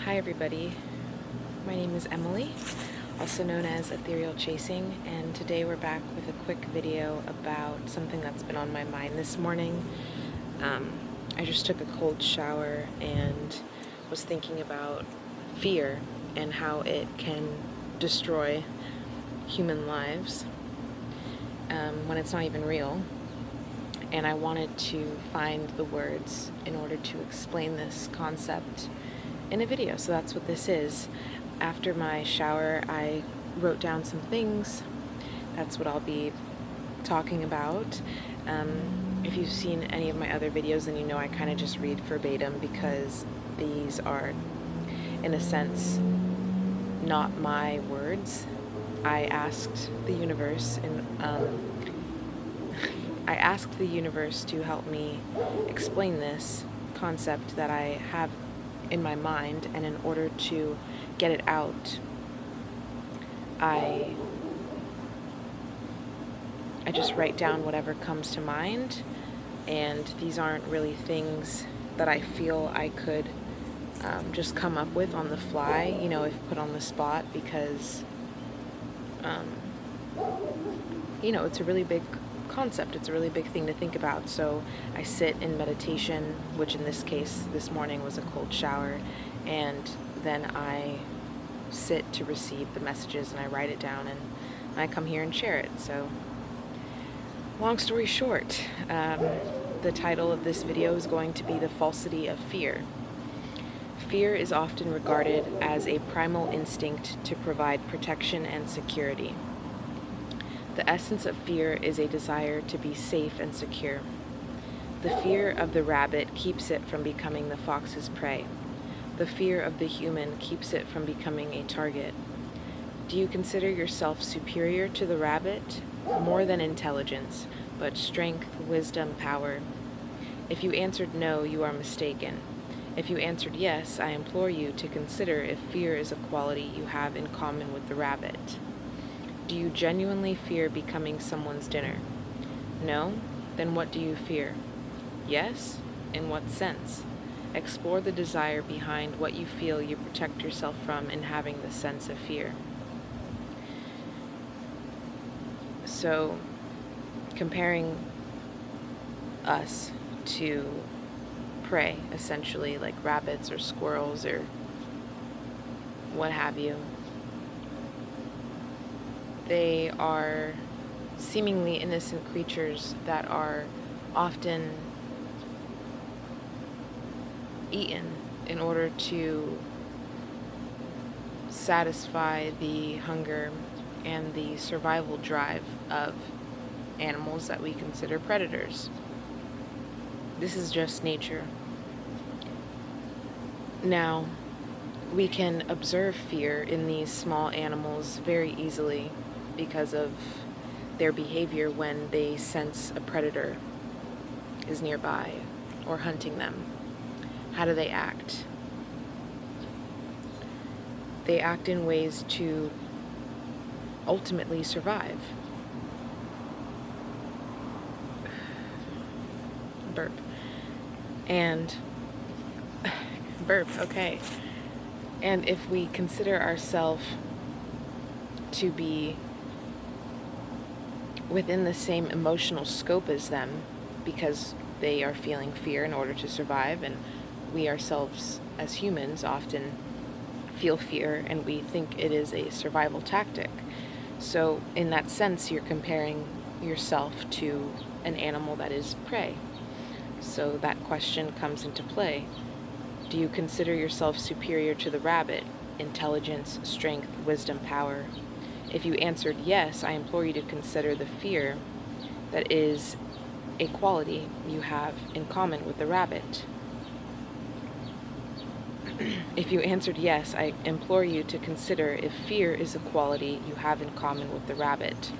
Hi everybody, my name is Emily, also known as Ethereal Chasing, and today we're back with a quick video about something that's been on my mind this morning. I just took a cold shower and was thinking about fear and how it can destroy human lives when it's not even real. And I wanted to find the words in order to explain this concept in a video, so that's what this is. After my shower, I wrote down some things. That's what I'll be talking about. If you've seen any of my other videos, then you know I kind of just read verbatim because these are, in a sense, not my words. I asked the universe to help me explain this concept that I have in my mind, and in order to get it out, I just write down whatever comes to mind, and these aren't really things that I feel I could just come up with on the fly, if put on the spot, because it's a really big concept. It's a really big thing to think about. So I sit in meditation, which in this case this morning was a cold shower, and then I sit to receive the messages and I write it down and I come here and share it. So long story short, the title of this video is going to be The Falsity of Fear. Fear is often regarded as a primal instinct to provide protection and security. The essence of fear is a desire to be safe and secure. The fear of the rabbit keeps it from becoming the fox's prey. The fear of the human keeps it from becoming a target. Do you consider yourself superior to the rabbit? More than intelligence, but strength, wisdom, power. If you answered no, you are mistaken. If you answered yes, I implore you to consider if fear is a quality you have in common with the rabbit. Do you genuinely fear becoming someone's dinner? No? Then what do you fear? Yes? In what sense? Explore the desire behind what you feel you protect yourself from in having the sense of fear. So, comparing us to prey, essentially, like rabbits or squirrels or what have you, they are seemingly innocent creatures that are often eaten in order to satisfy the hunger and the survival drive of animals that we consider predators. This is just nature. Now, we can observe fear in these small animals very easily because of their behavior when they sense a predator is nearby or hunting them. How do they act? They act in ways to ultimately survive. Burp. And okay. And if we consider ourselves to be within the same emotional scope as them, because they are feeling fear in order to survive, and we ourselves as humans often feel fear and we think it is a survival tactic. So in that sense, you're comparing yourself to an animal that is prey. So that question comes into play. Do you consider yourself superior to the rabbit? Intelligence, strength, wisdom, power. If you answered yes, I implore you to consider the fear that is a quality you have in common with the rabbit. If you answered yes, I implore you to consider if fear is a quality you have in common with the rabbit.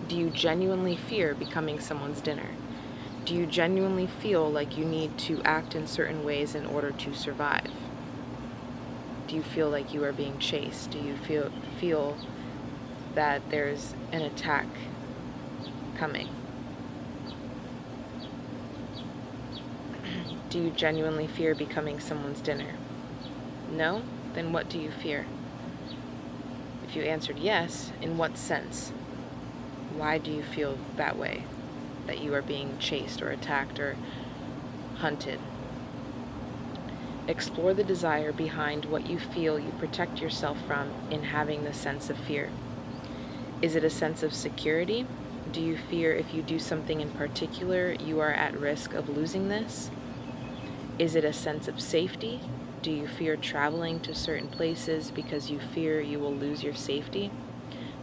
Do you genuinely fear becoming someone's dinner? Do you genuinely feel like you need to act in certain ways in order to survive? Do you feel like you are being chased? Do you feel that there's an attack coming? Do you genuinely fear becoming someone's dinner? No? Then what do you fear? If you answered yes, in what sense? Why do you feel that way? That you are being chased or attacked or hunted? Explore the desire behind what you feel you protect yourself from in having the sense of fear. Is it a sense of security? Do you fear if you do something in particular, you are at risk of losing this? Is it a sense of safety? Do you fear traveling to certain places because you fear you will lose your safety?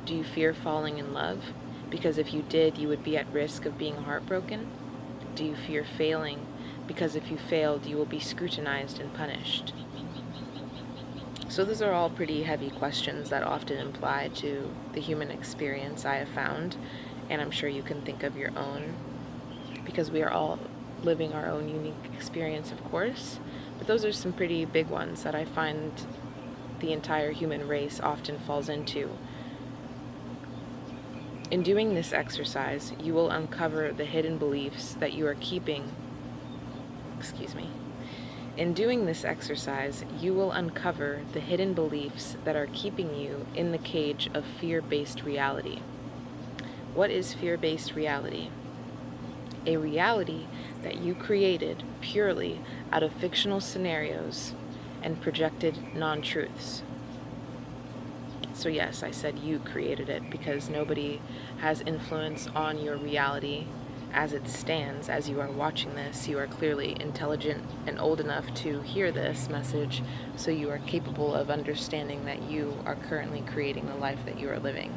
Do you fear falling in love? Because if you did, you would be at risk of being heartbroken? Do you fear failing? Because if you failed, you will be scrutinized and punished. So those are all pretty heavy questions that often apply to the human experience, I have found, and I'm sure you can think of your own, because we are all living our own unique experience, of course, but those are some pretty big ones that I find the entire human race often falls into. In doing this exercise, you will uncover the hidden beliefs that you are keeping. In doing this exercise, you will uncover the hidden beliefs that are keeping you in the cage of fear-based reality. What is fear-based reality? A reality that you created purely out of fictional scenarios and projected non-truths. So yes, I said you created it because nobody has influence on your reality as it stands. As you are watching this, you are clearly intelligent and old enough to hear this message, so you are capable of understanding that you are currently creating the life that you are living.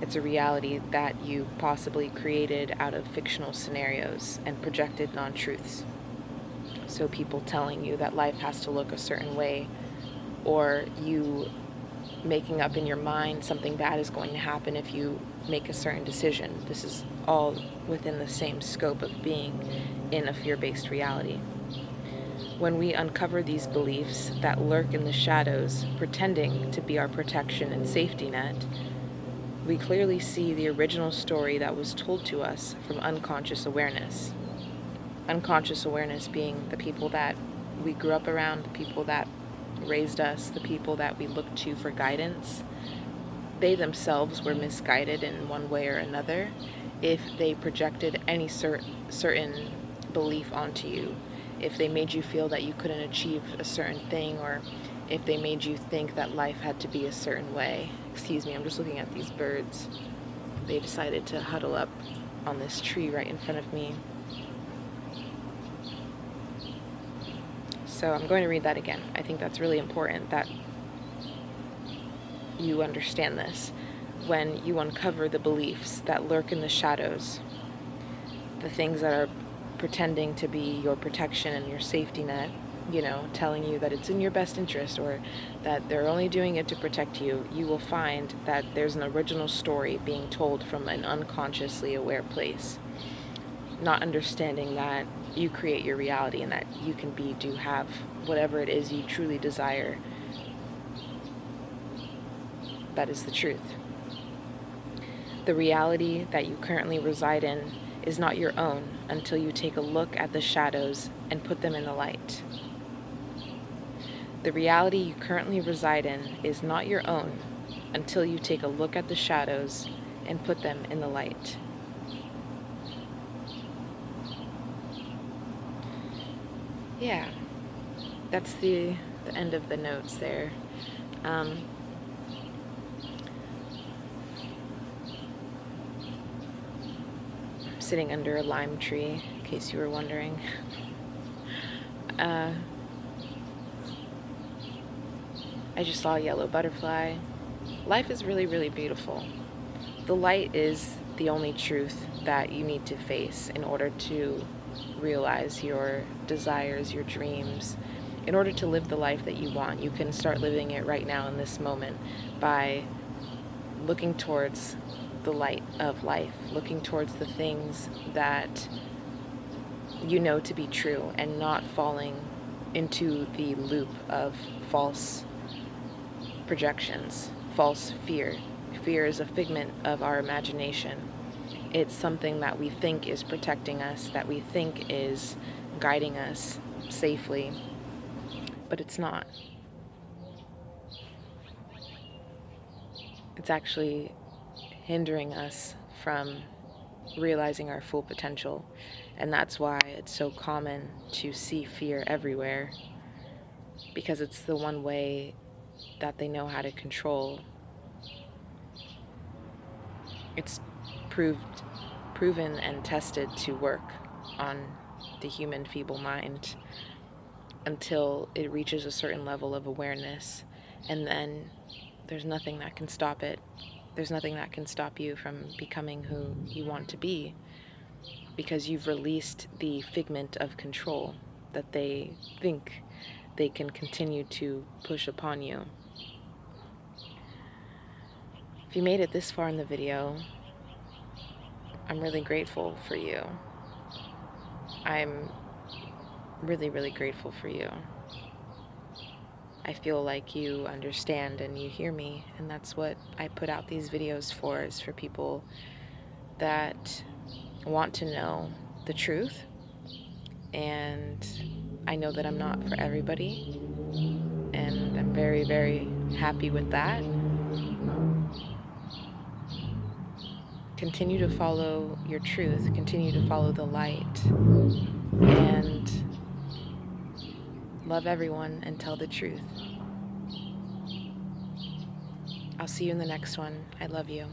It's a reality that you possibly created out of fictional scenarios and projected non-truths. So people telling you that life has to look a certain way, or you making up in your mind something bad is going to happen if you make a certain decision. This is all within the same scope of being in a fear-based reality. When we uncover these beliefs that lurk in the shadows, pretending to be our protection and safety net, we clearly see the original story that was told to us from unconscious awareness. Unconscious awareness being the people that we grew up around, the people that raised us, the people that we looked to for guidance. They themselves were misguided in one way or another if they projected any certain belief onto you, if they made you feel that you couldn't achieve a certain thing, or if they made you think that life had to be a certain way. Excuse me, I'm just looking at these birds. They decided to huddle up on this tree right in front of me. So I'm going to read that again. I think that's really important that you understand this. When you uncover the beliefs that lurk in the shadows, the things that are pretending to be your protection and your safety net, telling you that it's in your best interest or that they're only doing it to protect you, you will find that there's an original story being told from an unconsciously aware place. Not understanding that you create your reality and that you can do, have whatever it is you truly desire. That is the truth. The reality that you currently reside in is not your own until you take a look at the shadows and put them in the light. The reality you currently reside in is not your own until you take a look at the shadows and put them in the light. Yeah, that's the end of the notes there. I'm sitting under a lime tree, in case you were wondering. I just saw a yellow butterfly. Life is really, really beautiful. The light is the only truth that you need to face in order to realize your desires, your dreams. In order to live the life that you want, you can start living it right now in this moment by looking towards the light of life, looking towards the things that you know to be true and not falling into the loop of false projections, false fear. Fear is a figment of our imagination. It's something that we think is protecting us, that we think is guiding us safely. but it's not. It's actually hindering us from realizing our full potential. And that's why it's so common to see fear everywhere, because it's the one way that they know how to control. It's proven and tested to work on the human feeble mind until it reaches a certain level of awareness, and then there's nothing that can stop it. There's nothing that can stop you from becoming who you want to be, because you've released the figment of control that they think they can continue to push upon you. If you made it this far in the video, I'm really grateful for you. I'm really, really grateful for you. I feel like you understand and you hear me, and that's what I put out these videos for, is for people that want to know the truth. And I know that I'm not for everybody, and I'm very, very happy with that. Continue to follow your truth, continue to follow the light, and love everyone and tell the truth. I'll see you in the next one. I love you.